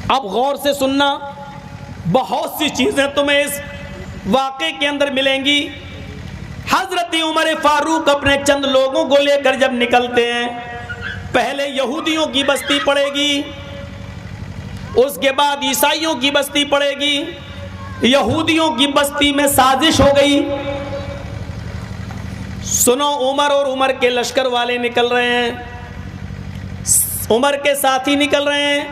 اب غور سے سننا، بہت سی چیزیں تمہیں اس واقعے کے اندر ملیں گی۔ حضرت عمر فاروق اپنے چند لوگوں کو لے کر جب نکلتے ہیں، پہلے یہودیوں کی بستی پڑے گی، اس کے بعد عیسائیوں کی بستی پڑے گی۔ یہودیوں کی بستی میں سازش ہو گئی۔ سنو، عمر اور عمر کے لشکر والے نکل رہے ہیں، عمر کے ساتھی نکل رہے ہیں۔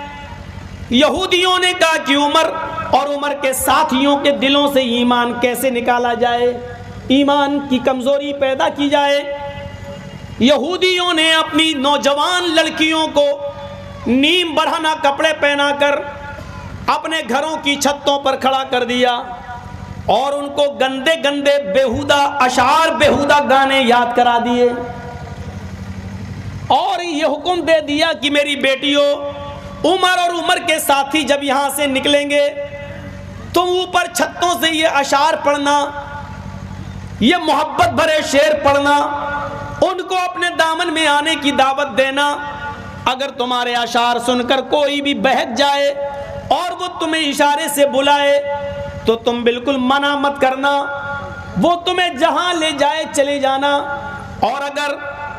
یہودیوں نے کہا کہ عمر اور عمر کے ساتھیوں کے دلوں سے ایمان کیسے نکالا جائے، ایمان کی کمزوری پیدا کی جائے۔ یہودیوں نے اپنی نوجوان لڑکیوں کو نیم برہنہ کپڑے پہنا کر اپنے گھروں کی چھتوں پر کھڑا کر دیا اور ان کو گندے گندے بیہودہ اشعار، بیہودہ گانے یاد کرا دیے، اور یہ حکم دے دیا کہ میری بیٹیوں، عمر اور عمر کے ساتھی جب یہاں سے نکلیں گے تم اوپر چھتوں سے یہ اشعار پڑھنا، یہ محبت بھرے شعر پڑھنا، ان کو اپنے دامن میں آنے کی دعوت دینا۔ اگر تمہارے اشعار سن کر کوئی بھی بہک جائے اور وہ تمہیں اشارے سے بلائے تو تم بالکل منع مت کرنا، وہ تمہیں جہاں لے جائے چلے جانا۔ اور اگر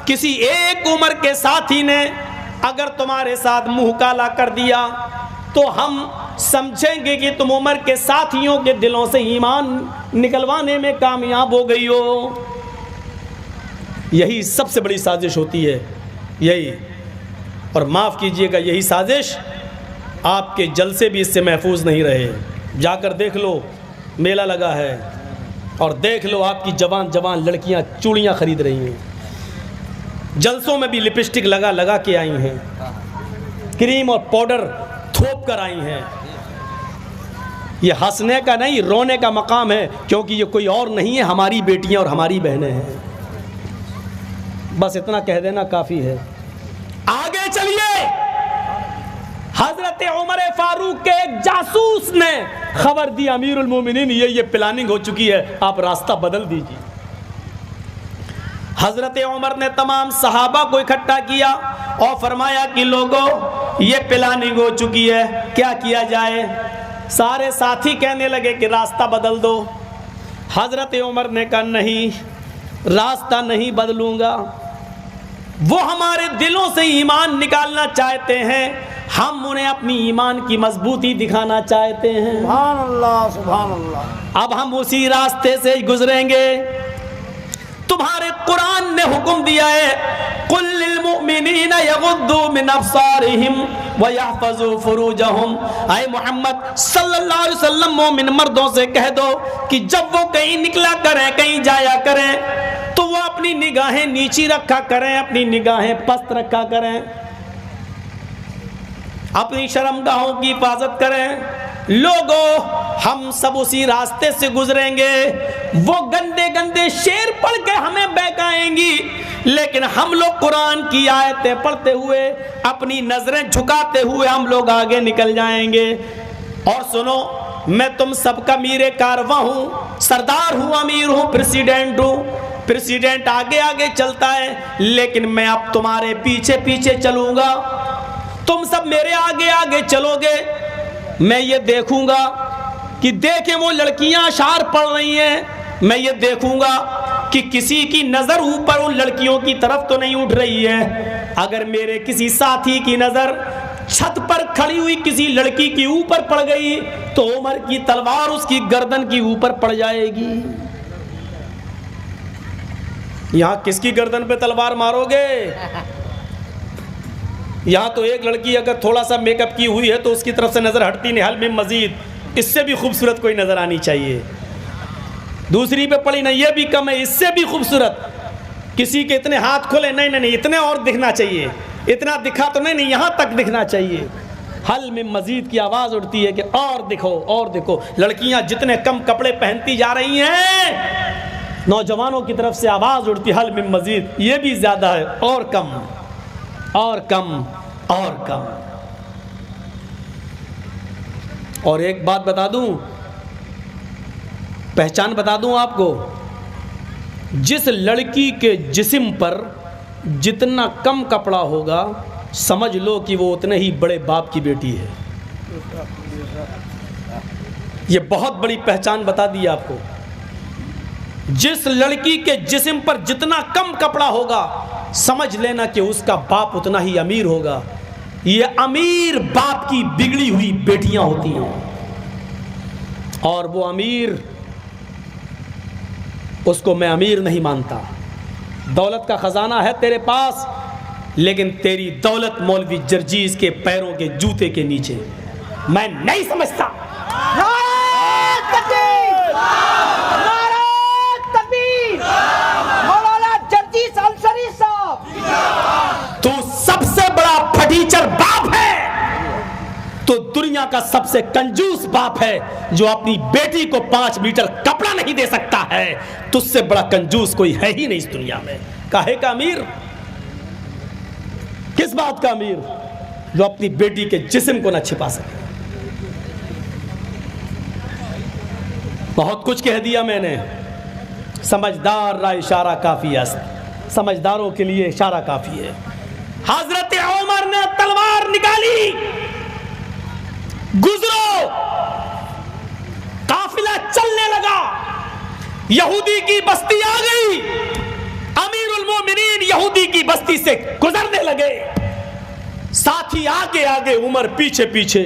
کسی ایک عمر کے ساتھی نے اگر تمہارے ساتھ منہ کالا کر دیا تو ہم سمجھیں گے کہ تم عمر کے ساتھیوں کے دلوں سے ایمان نکلوانے میں کامیاب ہو گئی ہو۔ یہی سب سے بڑی سازش ہوتی ہے، یہی۔ اور معاف کیجئے گا، یہی سازش آپ کے جلسے بھی اس سے محفوظ نہیں رہے۔ جا کر دیکھ لو، میلہ لگا ہے، اور دیکھ لو آپ کی جوان جوان لڑکیاں چوڑیاں خرید رہی ہیں، جلسوں میں بھی لپسٹک لگا لگا کے آئی ہیں، کریم اور پاؤڈر تھوپ کر آئی ہیں۔ یہ ہنسنے کا نہیں، رونے کا مقام ہے، کیونکہ یہ کوئی اور نہیں ہے، ہماری بیٹیاں اور ہماری بہنیں ہیں۔ بس اتنا کہہ دینا کافی ہے۔ آگے چلیے، حضرت عمر فاروق کے ایک جاسوس نے خبر دی، امیر المومنین یہ پلاننگ ہو چکی ہے، آپ راستہ بدل دیجیے۔ حضرت عمر نے تمام صحابہ کو اکٹھا کیا اور فرمایا کہ لوگوں، یہ پلاننگ ہو چکی ہے، کیا کیا جائے؟ سارے ساتھی کہنے لگے کہ راستہ بدل دو۔ حضرت عمر نے کہا نہیں، راستہ نہیں بدلوں گا، وہ ہمارے دلوں سے ایمان نکالنا چاہتے ہیں، ہم انہیں اپنی ایمان کی مضبوطی دکھانا چاہتے ہیں۔ سبحان اللہ، سبحان اللہ۔ اب ہم اسی راستے سے ہی گزریں گے۔ تمہارے قرآن نے حکم دیا ہے، قل للمؤمنین یغضوا من ابصارہم ویحفظوا فروجہم۔ اے محمد صلی اللہ علیہ وسلم، مومن مردوں سے کہہ دو کہ جب وہ کہیں نکلا کریں، کہیں جایا کریں، تو وہ اپنی نگاہیں نیچی رکھا کریں، اپنی نگاہیں پست رکھا کریں، اپنی شرمگاہوں کی حفاظت کریں۔ لوگوں، ہم سب اسی راستے سے گزریں گے، وہ گندے گندے شعر پڑھ کے ہمیں بہکائیں گی، لیکن ہم لوگ قرآن کی آیتیں پڑھتے ہوئے، اپنی نظریں جھکاتے ہوئے ہم لوگ آگے نکل جائیں گے۔ اور سنو، میں تم سب کا میر کارواں ہوں، سردار ہوں، امیر ہوں، پریسیڈنٹ ہوں۔ پریسیڈنٹ آگے آگے چلتا ہے، لیکن میں اب تمہارے پیچھے پیچھے چلوں گا، تم سب میرے آگے آگے چلو گے۔ میں یہ دیکھوں گا کہ دیکھیں وہ لڑکیاں اشعار پڑھ رہی ہیں، میں یہ دیکھوں گا کہ کسی کی نظر اوپر ان لڑکیوں کی طرف تو نہیں اٹھ رہی ہے۔ اگر میرے کسی ساتھی کی نظر چھت پر کھڑی ہوئی کسی لڑکی کی اوپر پڑ گئی تو عمر کی تلوار اس کی گردن کی اوپر پڑ جائے گی۔ یہاں کس کی گردن پہ تلوار مارو گے؟ یہاں تو ایک لڑکی اگر تھوڑا سا میک اپ کی ہوئی ہے تو اس کی طرف سے نظر ہٹتی نہیں، حل میں مزید اس سے بھی خوبصورت کوئی نظر آنی چاہیے۔ دوسری پہ پڑی نہیں، یہ بھی کم ہے، اس سے بھی خوبصورت۔ کسی کے اتنے ہاتھ کھولے، نہیں نہیں نہیں، اتنے اور دکھنا چاہیے، اتنا دکھا تو نہیں نہیں، یہاں تک دکھنا چاہیے۔ حل میں مزید کی آواز اٹھتی ہے کہ اور دکھو اور دیکھو۔ لڑکیاں جتنے کم کپڑے پہنتی جا رہی ہیں، نوجوانوں کی طرف سے آواز اٹھتی ہے، حل میں مزید، یہ بھی زیادہ ہے، اور کم اور کم اور کم۔ اور ایک بات بتا دوں، پہچان بتا دوں آپ کو، جس لڑکی کے جسم پر جتنا کم کپڑا ہوگا، سمجھ لو کہ وہ اتنے ہی بڑے باپ کی بیٹی ہے۔ یہ بہت بڑی پہچان بتا دی آپ کو. جس لڑکی کے جسم پر جتنا کم کپڑا ہوگا سمجھ لینا کہ اس کا باپ اتنا ہی امیر ہوگا. یہ امیر باپ کی بگڑی ہوئی بیٹیاں ہوتی ہیں, اور وہ امیر, اس کو میں امیر نہیں مانتا. دولت کا خزانہ ہے تیرے پاس, لیکن تیری دولت مولوی جرجیز کے پیروں کے جوتے کے نیچے. میں نہیں سمجھتا. تو سب سے بڑا پھٹیچر باپ ہے, تو دنیا کا سب سے کنجوس باپ ہے جو اپنی بیٹی کو 5 میٹر کپڑا نہیں دے سکتا ہے. تجھ سے بڑا کنجوس کوئی ہے ہی نہیں اس دنیا میں. کاہے کا امیر؟ کس بات کا امیر؟ جو اپنی بیٹی کے جسم کو نہ چھپا سکے. بہت کچھ کہہ دیا میں نے. سمجھدار را اشارہ کافی است, سمجھداروں کے لیے اشارہ کافی ہے. حضرت عمر نے تلوار نکالی, گزرو, قافلہ چلنے لگا, یہودی کی بستی آ گئی. امیر المومنین یہودی کی بستی سے گزرنے لگے, ساتھی آگے آگے, عمر پیچھے پیچھے.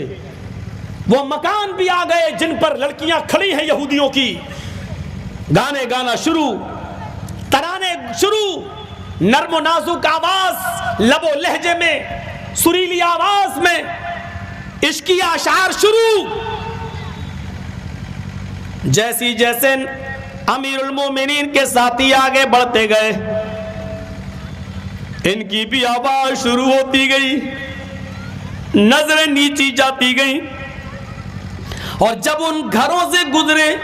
وہ مکان بھی آ گئے جن پر لڑکیاں کھڑی ہیں یہودیوں کی. گانے گانا شروع, ترانے شروع, نرم و نازک آواز, لب و لہجے میں, سریلی آواز میں عشقی اشعار شروع. جیسی جیسے امیر المومنین کے ساتھی آگے بڑھتے گئے, ان کی بھی آواز شروع ہوتی گئی, نظریں نیچی جاتی گئیں. اور جب ان گھروں سے گزرے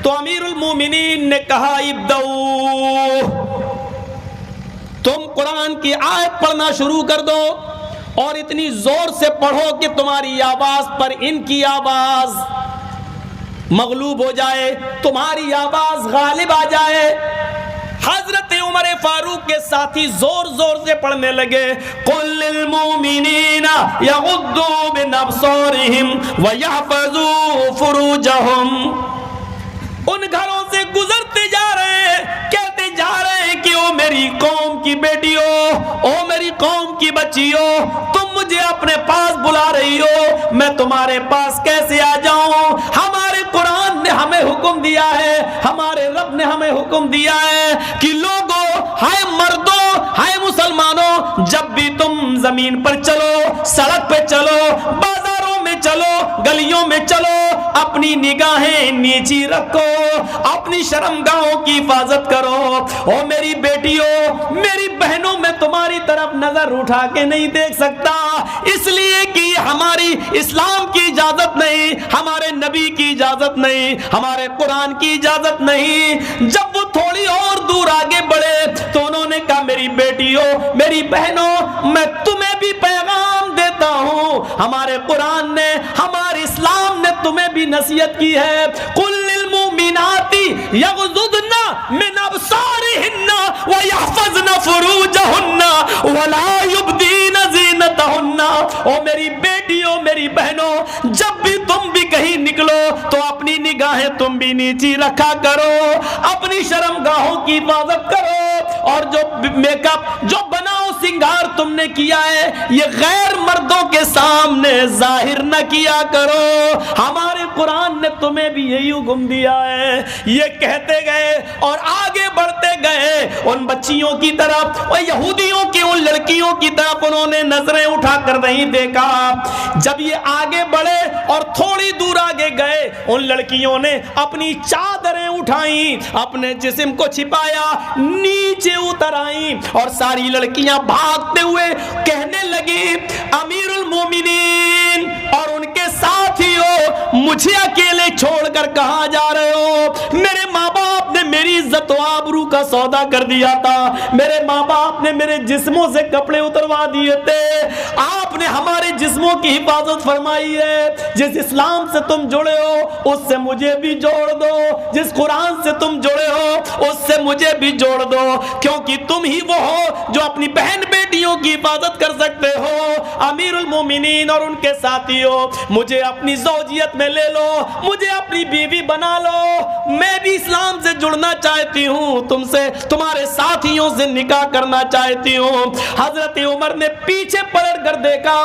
تو امیر المومنین نے کہا ابدؤ, تم قرآن کی آیت پڑھنا شروع کر دو, اور اتنی زور سے پڑھو کہ تمہاری آواز پر ان کی آواز مغلوب ہو جائے, تمہاری آواز غالب آ جائے. حضرت عمر فاروق کے ساتھی زور زور سے پڑھنے لگے, قل للمؤمنین یغضوا من ابصارہم ویحفظوا فروجہم. ان گھروں سے گزرتے جا رہے ہیں, کہتے جا رہے ہیں کہ او میری قوم کی بیٹیوں, او میری قوم کی بچیوں, تم مجھے اپنے پاس بلا رہی ہو, میں تمہارے پاس کیسے آ جاؤں؟ ہمارے قرآن نے ہمیں حکم دیا ہے, ہمارے رب نے ہمیں حکم دیا ہے کہ لوگوں, ہائے مردوں, ہائے مسلمانوں, جب بھی تم زمین پر چلو, سڑک پہ چلو, بازاروں میں چلو, گلیوں میں چلو, اپنی نگاہیں نیچی رکھو, اپنی شرمگاہوں کی حفاظت کرو. او میری بیٹیوں, میری بہنوں, میں تمہاری طرف نظر اٹھا کے نہیں دیکھ سکتا, اس لیے کہ ہماری اسلام کی اجازت نہیں, ہمارے نبی کی اجازت نہیں, ہمارے قرآن کی اجازت نہیں. جب وہ تھوڑی اور دور آگے بڑھے تو انہوں نے کہا میری بیٹیوں, میری بہنوں, میں تمہیں بھی پیغام دیتا ہوں, ہمارے قرآن نے, ہمارے اسلام نے تمہیں بھی نصیحت کی ہے. قل للمؤمنات یغضضن من ابصارہن ویحفظن فروجہن ولا یبدین زینتہن. او میری بیٹیوں, میری بہنوں, جب بھی تم بھی کہیں نکلو تو اپنی نگاہیں تم بھی نیچی رکھا کرو, اپنی شرمگاہوں کی حفاظت کرو, اور جو میک اپ, جو بناؤ سنگار تم نے کیا ہے, یہ غیر مردوں کے سامنے ظاہر نہ کیا کرو. ہمارے قرآن نے تمہیں بھی یہی حکم دیا ہے. یہ کہتے گئے اور آگے بڑھتے گئے ان بچیوں کی طرف, اور یہودیوں کی ان لڑکیوں کی طرف انہوں نے نظریں اٹھا کر نہیں دیکھا. جب یہ آگے بڑھے اور تھوڑی دور آگے گئے, ان لڑکیوں نے اپنی چادریں اٹھائیں, اپنے جسم کو چھپایا, نیچے اتر آئیں, اور ساری لڑکیاں بھاگتے ہوئے کہنے لگی امیر المومنین اور ان کے ساتھیوں, مجھے اکیلے چھوڑ کر کہاں جا رہے ہو؟ میرے ماں باپ نے میری عزت و آبرو کا کا سودا کر دیا تھا, میرے ماں باپ نے میرے جسموں سے کپڑے اتروا دیے تھے, آپ نے ہمارے جسموں کی حفاظت فرمائی ہے. جس اسلام سے تم جڑے ہو اس سے مجھے بھی جوڑ دو, جس قرآن سے تم جڑے ہو اس سے مجھے بھی جوڑ دو, کیونکہ تم ہی وہ ہو جو اپنی بہن بیٹیوں کی حفاظت کر سکتے ہو. امیر المومنین اور ان کے ساتھیوں, مجھے اپنی زوجیت میں لے لو, مجھے اپنی بیوی بنا لو, میں بھی اسلام سے جڑنا چاہتی ہوں, تم سے تمہارے ساتھیوں سے نکاح کرنا چاہتی ہوں. حضرت عمر نے پیچھے پلٹ کر دیکھا,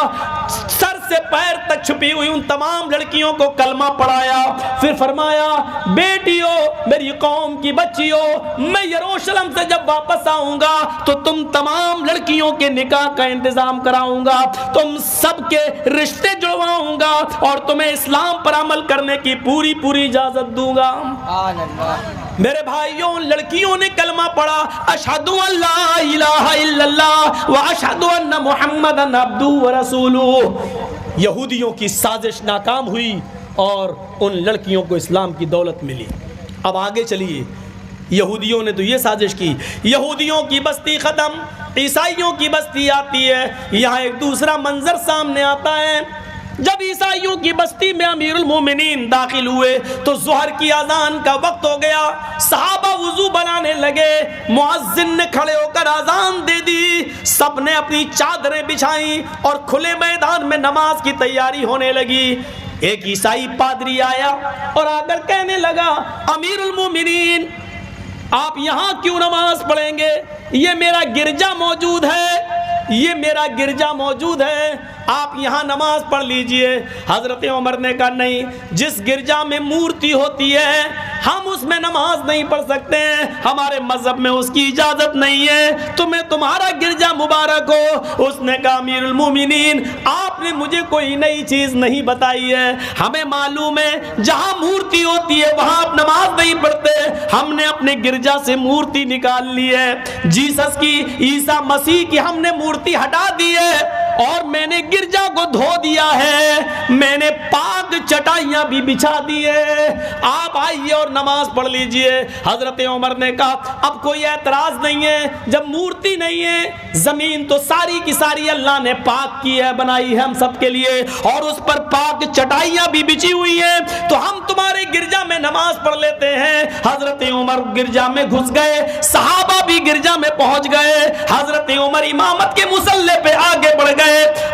سر سے پیر تک چھپی ہوئی ان تمام لڑکیوں کو کلمہ پڑھایا, پھر فرمایا بیٹیوں, میری قوم کی بچیوں, میں یروشلم سے جب واپس آؤں گا تو تم تمام لڑکیوں کے نکاح کا انتظام کراؤں گا, تم سب کے رشتے جڑواؤں گا اور تمہیں اسلام پر عمل کرنے کی پوری اجازت دوں گا. میرے بھائیوں, لڑکیوں نے کلمہ پڑھا, اشہد ان لا الہ الا اللہ واشہد ان محمدا عبدہ ورسولہ. یہودیوں کی سازش ناکام ہوئی اور ان لڑکیوں کو اسلام کی دولت ملی. اب آگے چلیے, یہودیوں نے تو یہ سازش کی, یہودیوں کی بستی ختم, عیسائیوں کی بستی آتی ہے. یہاں ایک دوسرا منظر سامنے آتا ہے. جب عیسائیوں کی بستی میں امیر المومنین داخل ہوئے تو ظہر کی اذان کا وقت ہو گیا. صحابہ وضو بنانے لگے, مؤذن نے کھڑے ہو کر اذان دے دی, سب نے اپنی چادریں بچھائیں اور کھلے میدان میں نماز کی تیاری ہونے لگی. ایک عیسائی پادری آیا اور آ کر کہنے لگا, امیر المومنین آپ یہاں کیوں نماز پڑھیں گے؟ یہ میرا گرجا موجود ہے, یہ میرا گرجا موجود ہے, آپ یہاں نماز پڑھ لیجئے. حضرت عمر نے کہا نہیں, جس گرجا میں مورتی ہوتی ہے ہم اس میں نماز نہیں پڑھ سکتے ہیں, ہمارے مذہب میں اس کی اجازت نہیں ہے, تمہیں تمہارا گرجا مبارک ہو. اس نے کہا امیر المومنین آپ نے مجھے کوئی نئی چیز نہیں بتائی ہے, ہمیں معلوم ہے جہاں مورتی ہوتی ہے وہاں آپ نماز نہیں پڑھتے, ہم نے اپنے گرجا سے مورتی نکال لی ہے, جیسس کی, عیسیٰ مسیح کی ہم نے مورتی ہٹا دی ہے اور میں نے گرجا کو دھو دیا ہے, میں نے پاک چٹائیاں بھی بچھا دی ہے, آپ آئیے اور نماز پڑھ لیجئے. حضرت عمر نے کہا اب کوئی اعتراض نہیں ہے, جب مورتی نہیں ہے, زمین تو ساری کی ساری اللہ نے پاک کی ہے, بنائی ہے ہم سب کے لیے, اور اس پر پاک چٹائیاں بھی بچھی ہوئی ہیں, تو ہم تمہارے گرجا میں نماز پڑھ لیتے ہیں. حضرت عمر گرجا میں گھس گئے, صحابہ بھی گرجا میں پہنچ گئے. حضرت عمر امامت کے مصلی پہ آگے بڑھ گئے,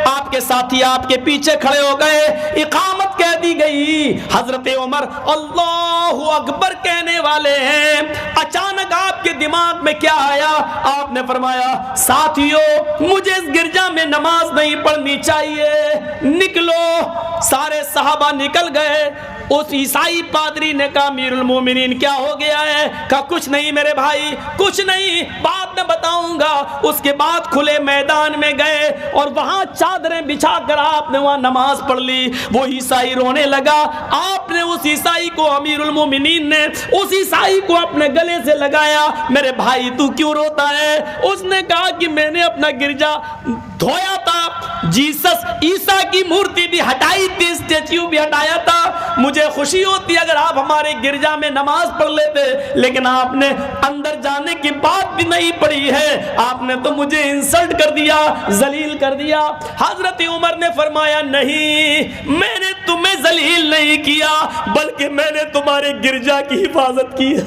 آپ کے ساتھی آپ کے پیچھے کھڑے ہو گئے, اقامت کہہ دی گئی. حضرت عمر اللہ اکبر کہنے والے ہیں, اچانک آپ کے دماغ میں کیا آیا؟ آپ نے فرمایا ساتھیوں مجھے اس گرجا میں نماز نہیں پڑھنی چاہیے, نکلو. سارے صحابہ نکل گئے. اس عیسائی پادری نے کہا امیر المومنین کیا ہو گیا ہے؟ کہا کچھ نہیں میرے بھائی, کچھ نہیں, بعد میں بتاؤں گا. اس کے بعد کھلے میدان میں گئے اور وہاں چادریں بچھا کر آپ نے وہاں نماز پڑھ لی. وہ عیسائی رونے لگا, آپ نے اس عیسائی کو, امیر المومنین نے اس عیسائی کو اپنے گلے سے لگایا, میرے بھائی تو کیوں روتا ہے؟ اس نے کہا کہ میں نے اپنا گرجا دھویا تھا, جیسس عیسیٰ کی مورتی بھی ہٹائی تھی, اسٹیچیو بھی ہٹایا تھا, مجھے خوشی ہوتی اگر آپ ہمارے گرجا میں نماز پڑھ لیتے, لیکن آپ نے اندر جانے کی بات بھی نہیں پڑھی ہے, آپ نے تو مجھے انسلٹ کر دیا, ذلیل کر دیا. حضرت عمر نے فرمایا نہیں, میں نے تمہیں ذلیل نہیں کیا, بلکہ میں نے تمہارے گرجا کی حفاظت کی ہے,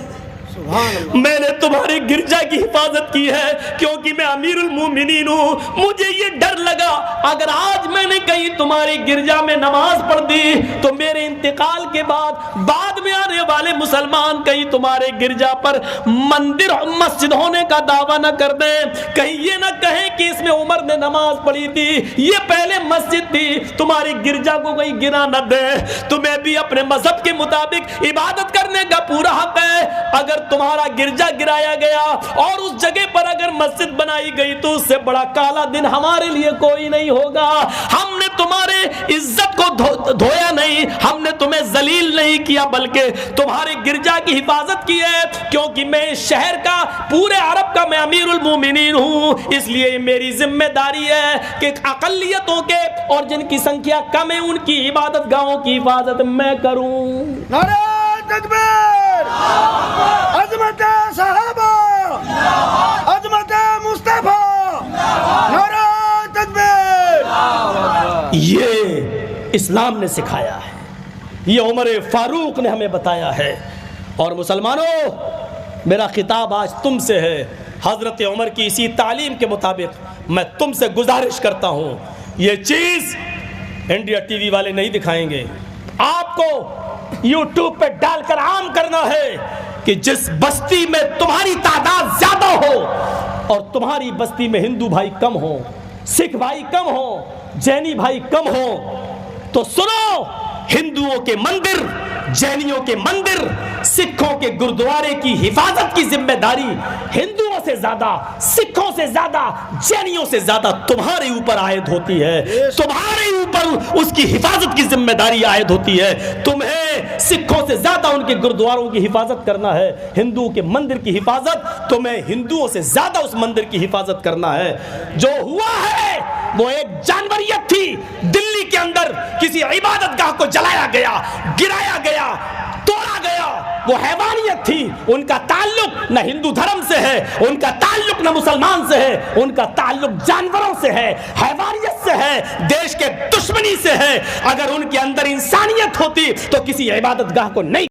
میں نے تمہارے گرجا کی حفاظت کی ہے, کیونکہ میں امیر المومنین ہوں. مجھے یہ ڈر لگا اگر آج میں نے کہیں تمہاری گرجا میں نماز پڑھ دی تو میرے انتقال کے بعد میں آنے والے مسلمان کہیں تمہارے گرجا پر مندر مسجد ہونے کا دعویٰ نہ کر دیں, کہیں یہ نہ کہیں کہ اس میں عمر نے نماز پڑھی تھی, یہ پہلے مسجد تھی, تمہاری گرجا کو کہیں گرا نہ دے. تمہیں بھی اپنے مذہب کے مطابق عبادت کرنے کا پورا حق ہے. اگر تمہارا گرجا گرایا گیا اور اس جگہ پر اگر مسجد بنائی گئی تو اس سے بڑا کالا دن ہمارے لیے کوئی نہیں ہوگا. ہم نے تمہارے عزت کو دھویا نہیں, ہم نے تمہیں ذلیل نہیں کیا, بلکہ تمہارے گرجا کی حفاظت کی ہے, کیونکہ میں اس شہر کا, پورے عرب کا میں امیر المومنین ہوں, اس لیے میری ذمہ داری ہے کہ اقلیتوں کے اور جن کی سنکھیا کم ہے ان کی عبادت گاہوں کی حفاظت میں کروں. نعرہ تکبیر، عظمت صحابہ. عظمت مصطفیٰ نعرہ تکبیر. یہ اسلام نے سکھایا ہے, یہ عمر فاروق نے ہمیں بتایا ہے. اور مسلمانوں, میرا خطاب آج تم سے ہے. حضرت عمر کی اسی تعلیم کے مطابق میں تم سے گزارش کرتا ہوں, یہ چیز انڈیا ٹی وی والے نہیں دکھائیں گے. آپ کو یوٹیوب پہ ڈال کر عام کرنا ہے کہ جس بستی میں تمہاری تعداد زیادہ ہو اور تمہاری بستی میں ہندو بھائی کم ہو, سکھ بھائی کم ہو, جینی بھائی کم ہو, تو سنو, ہندوؤں کے مندر, جینیوں کے مندر, سکھوں کے گردوارے کی حفاظت کی ذمہ داری ہندوؤں سے زیادہ, سکھوں سے زیادہ, جینیوں سے زیادہ تمہارے اوپر عائد ہوتی ہے. تمہارے اوپر اس کی حفاظت کی ذمہ داری عائد ہوتی ہے. تمہیں سکھوں سے زیادہ ان کے گردواروں کی حفاظت کرنا ہے, ہندوؤں کے مندر کی حفاظت تمہیں ہندوؤں سے زیادہ اس مندر کی حفاظت کرنا ہے. جو ہوا ہے وہ ایک جانوریت تھی. دلی کے اندر کسی عبادت گاہ کو جلایا گیا, گرایا گیا, توڑا گیا, وہ حیوانیت تھی. ان کا تعلق نہ ہندو دھرم سے ہے, ان کا تعلق نہ مسلمان سے ہے, ان کا تعلق جانوروں سے ہے, حیوانیت سے ہے, دیش کے دشمنی سے ہے. اگر ان کے اندر انسانیت ہوتی تو کسی عبادت گاہ کو نہیں